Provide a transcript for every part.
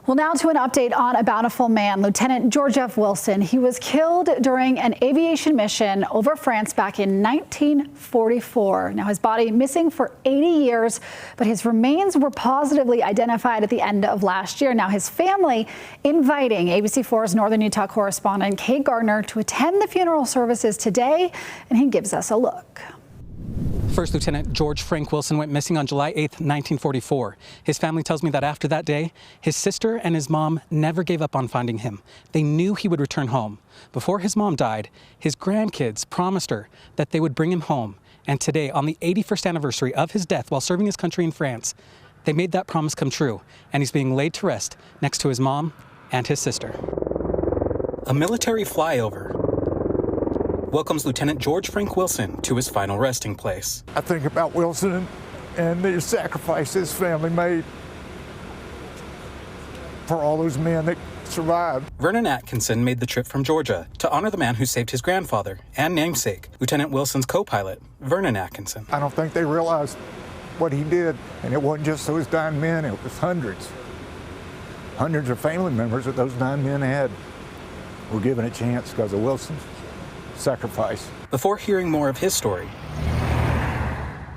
Well, now to an update on a bountiful man, Lieutenant George F. Wilson. He was killed during an aviation mission over France back in 1944. Now, his body missing for 80 years, but his remains were positively identified at the end of last year. Now, his family inviting ABC4's Northern Utah correspondent Kate Gardner to attend the funeral services today, and he gives us a look. First Lieutenant George Frank Wilson went missing on July 8, 1944. His family tells me that after that day, his sister and his mom never gave up on finding him. They knew he would return home. Before his mom died, his grandkids promised her that they would bring him home. And today, on the 81st anniversary of his death while serving his country in France, they made that promise come true, and he's being laid to rest next to his mom and his sister. A military flyover welcomes Lieutenant George Frank Wilson to his final resting place. I think about Wilson and the sacrifice his family made for all those men that survived. Vernon Atkinson made the trip from Georgia to honor the man who saved his grandfather and namesake, Lieutenant Wilson's co-pilot, Vernon Atkinson. I don't think they realized what he did, and it wasn't just those 9 men, it was hundreds. Hundreds of family members that those 9 men had were given a chance because of Wilson's sacrifice. Before hearing more of his story,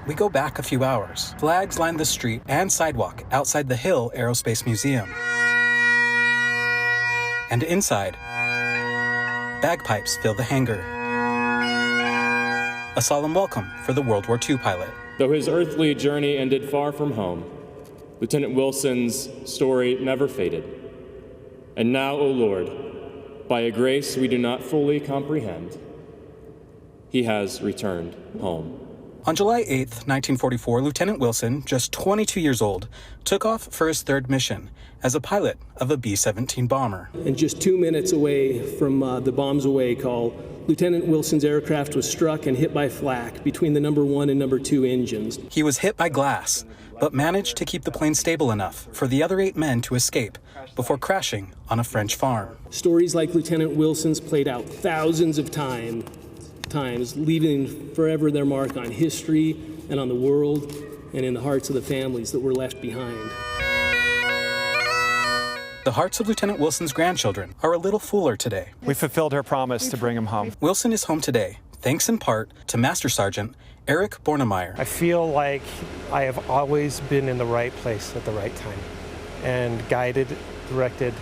we go back a few hours. Flags line the street and sidewalk outside the Hill Aerospace Museum. And inside, bagpipes fill the hangar. A solemn welcome for the World War II pilot. Though his earthly journey ended far from home, Lieutenant Wilson's story never faded. And now, O Lord, by a grace we do not fully comprehend, he has returned home. On July 8, 1944, Lieutenant Wilson, just 22 years old, took off for his third mission as a pilot of a B-17 bomber. And just 2 minutes away from the bombs away call, Lieutenant Wilson's aircraft was struck and hit by flak between the number 1 and number 2 engines. He was hit by glass, but managed to keep the plane stable enough for the other 8 men to escape before crashing on a French farm. Stories like Lieutenant Wilson's played out thousands of times, leaving forever their mark on history and on the world and in the hearts of the families that were left behind. The hearts of Lieutenant Wilson's grandchildren are a little fuller today. We fulfilled her promise to bring him home. Wilson is home today, thanks in part to Master Sergeant Eric Bornemeyer. I feel like I have always been in the right place at the right time and guided, directed,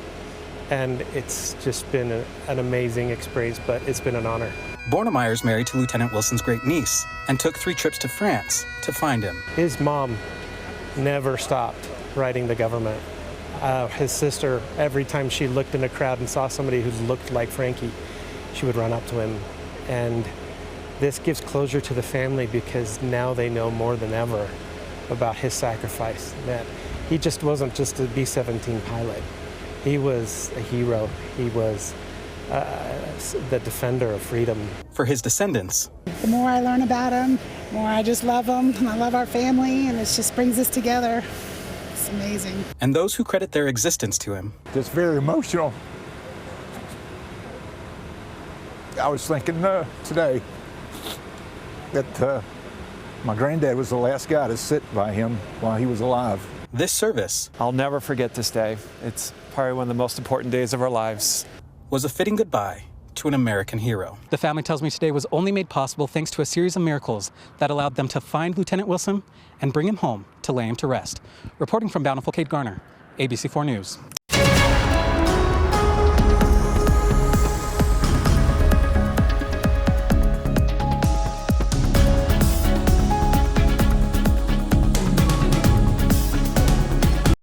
and it's just been an amazing experience, but it's been an honor. Bornemeyer's married to Lieutenant Wilson's great niece and took 3 trips to France to find him. His mom never stopped writing the government. His sister, every time she looked in a crowd and saw somebody who looked like Frankie, she would run up to him. And this gives closure to the family because now they know more than ever about his sacrifice, that he just wasn't just a B-17 pilot. He was a hero. He was the defender of freedom. For his descendants, the more I learn about him, the more I just love him, and I love our family, and it just brings us together. It's amazing. And those who credit their existence to him. It's very emotional. I was thinking today that my granddad was the last guy to sit by him while he was alive. This service, I'll never forget this day. It's probably one of the most important days of our lives. Was a fitting goodbye to an American hero. The family tells me today was only made possible thanks to a series of miracles that allowed them to find Lieutenant Wilson and bring him home to lay him to rest. Reporting from Bountiful, Kate Garner, ABC4 News.